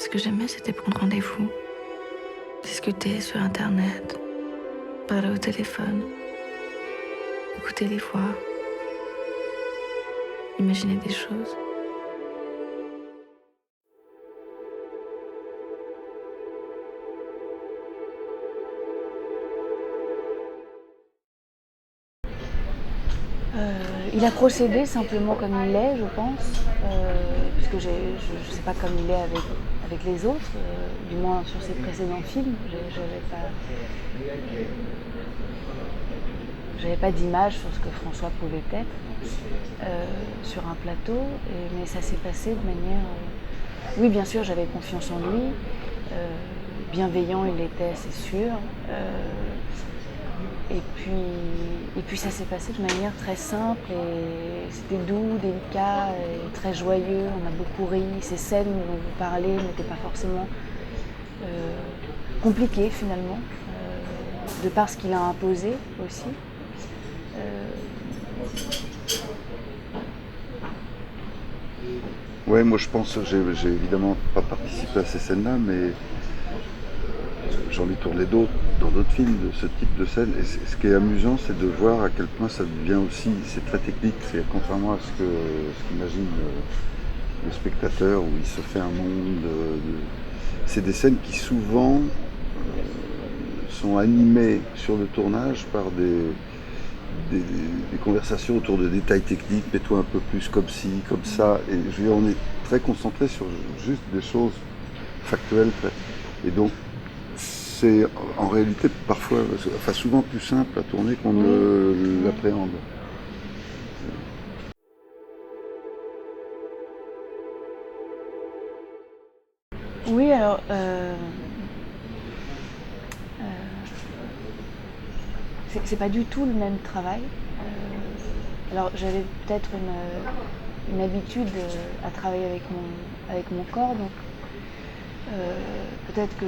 Ce que j'aimais, c'était prendre rendez-vous, discuter sur Internet, parler au téléphone, écouter les voix, imaginer des choses. Il a procédé simplement comme il est, je pense, puisque je ne sais pas comme il est avec les autres, du moins sur ses précédents films. J'avais pas d'image sur ce que François pouvait être sur un plateau, mais ça s'est passé de manière... Oui, bien sûr, j'avais confiance en lui, bienveillant il était, c'est sûr. Et puis ça s'est passé de manière très simple et c'était doux, délicat, et très joyeux. On a beaucoup ri. Ces scènes dont vous parlez n'étaient pas forcément compliquées finalement, de par ce qu'il a imposé aussi. Ouais, moi je pense, j'ai évidemment pas participé à ces scènes-là, mais j'en ai tourné d'autres dans d'autres films de ce type de scène. Et ce qui est amusant, c'est de voir à quel point ça devient aussi, c'est très technique, c'est contrairement à ce qu'imagine le spectateur, où il se fait un monde. C'est des scènes qui souvent sont animées sur le tournage par des conversations autour de détails techniques, mets-toi un peu plus comme ci, comme ça. Et je veux dire, on est très concentré sur juste des choses factuelles. Et donc, c'est en réalité parfois, enfin souvent plus simple à tourner qu'on ne l'appréhende. Oui, alors... c'est pas du tout le même travail. Alors j'avais peut-être une habitude à travailler avec mon corps, donc peut-être que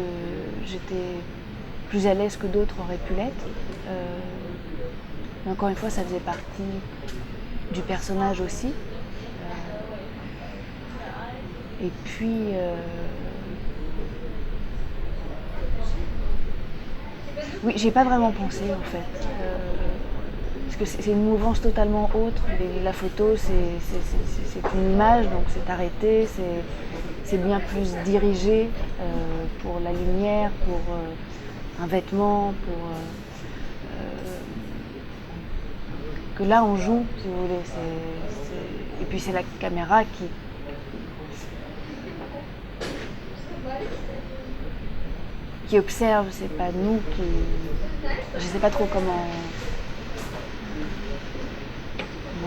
j'étais plus à l'aise que d'autres auraient pu l'être. Mais encore une fois, ça faisait partie du personnage aussi. Et puis... oui, j'ai pas vraiment pensé en fait. Parce que c'est une mouvance totalement autre. La photo, c'est une image, donc c'est arrêté, c'est bien plus dirigé pour la lumière, pour un vêtement, que là on joue, si vous voulez. Et puis c'est la caméra qui observe, c'est pas nous qui... Je sais pas trop comment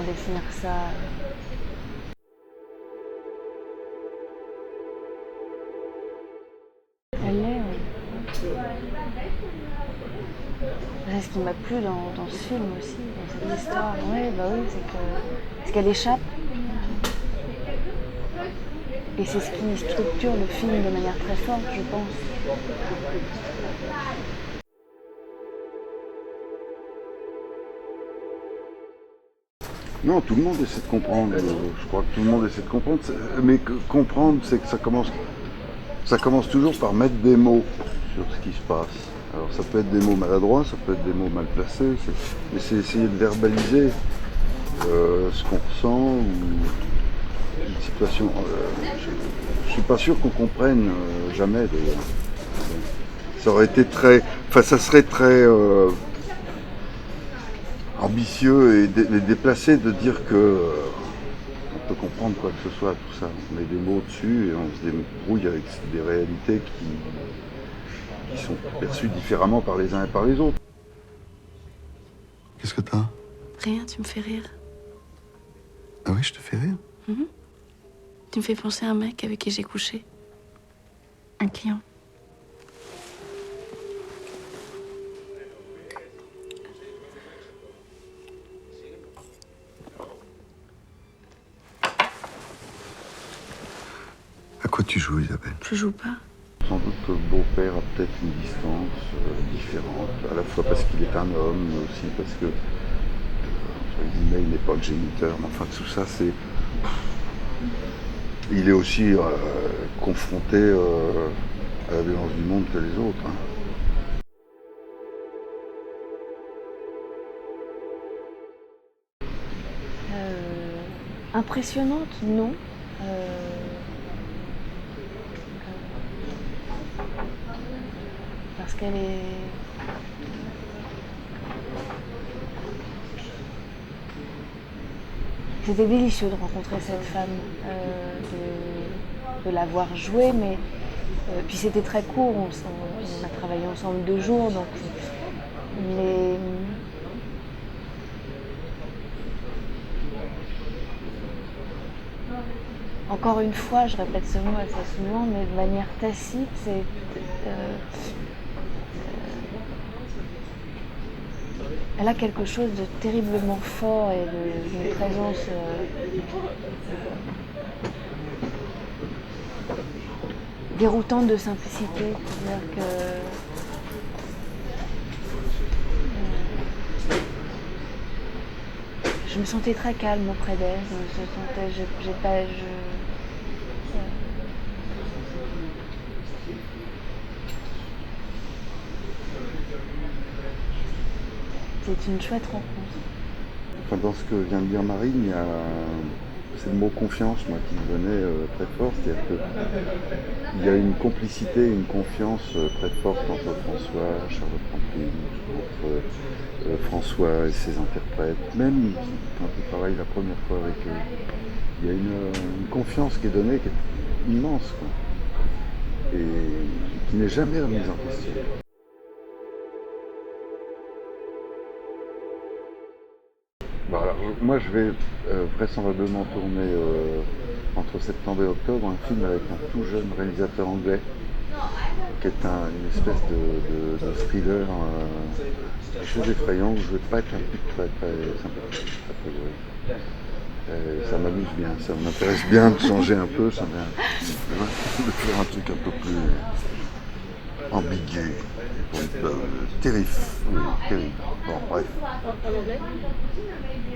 définir ça. Elle est... C'est ce qui m'a plu dans ce film aussi, dans cette histoire. Oui, bah oui, c'est qu'elle échappe. Et c'est ce qui structure le film de manière très forte, je pense. Non, tout le monde essaie de comprendre. Je crois que tout le monde essaie de comprendre. Mais comprendre, c'est que ça commence toujours par mettre des mots sur ce qui se passe. Alors ça peut être des mots maladroits, ça peut être des mots mal placés, mais c'est essayer de verbaliser ce qu'on ressent ou une situation. Je suis pas sûr qu'on comprenne jamais d'ailleurs. Ça aurait été très. Enfin, ça serait très ambitieux et déplacé de dire que on peut comprendre quoi que ce soit, tout ça. On met des mots dessus et on se débrouille avec des réalités qui sont perçues différemment par les uns et par les autres. Qu'est-ce que t'as? Rien, tu me fais rire. Ah oui, je te fais rire? Tu me fais penser à un mec avec qui j'ai couché. Un client. À quoi tu joues, Isabelle? Je joue pas. Sans doute que le beau-père a peut-être une distance différente, à la fois parce qu'il est un homme, mais aussi parce que, entre guillemets, il n'est pas le géniteur. Mais enfin, tout ça, c'est... Il est aussi confrontés à la violence du monde que les autres. Hein. Impressionnante, non. Parce qu'elle est... C'était délicieux de rencontrer cette femme, de la voir jouer, mais puis c'était très court, on a travaillé ensemble 2 jours, donc mais encore une fois, je répète ce mot assez souvent, mais de manière tacite, c'est elle a quelque chose de terriblement fort et d'une présence déroutante de simplicité. C'est-à-dire que je me sentais très calme auprès d'elle. C'est une chouette rencontre. Enfin, dans ce que vient de dire Marine, c'est le mot confiance, moi, qui me venait très fort. C'est-à-dire qu'il y a une complicité, une confiance très forte entre François, Charlotte Rampling, entre François et ses interprètes. Même quand il travaille la première fois avec eux, il y a une confiance qui est donnée, qui est immense, quoi, et qui n'est jamais remise en question. Bon, alors, moi, je vais vraisemblablement tourner entre septembre et octobre un film avec un tout jeune réalisateur anglais qui est une espèce de thriller, quelque chose d'effrayant où je ne vais pas être un type très sympathique, très coloré. Ça m'amuse bien, ça m'intéresse bien de changer un peu, de faire un truc un peu plus ambigu. Terrible. Oui, terrible. Bon, bref. En anglais?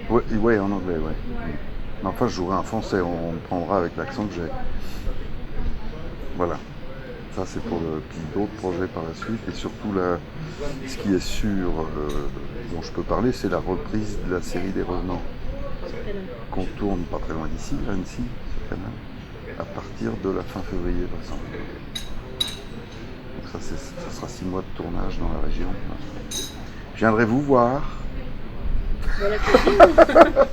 Oui, en anglais, oui. Mais enfin, je jouerai en français, on me prendra avec l'accent que j'ai. Voilà. Ça, c'est pour puis d'autres projets par la suite. Et surtout, là, ce qui est sûr, dont je peux parler, c'est la reprise de la série des Revenants. Qu'on tourne pas très loin d'ici, à Annecy, sur Canal, à partir de la fin février, vraisemblablement. Donc ça sera 6 mois de tournage dans la région. Je viendrai vous voir. Bon appétit.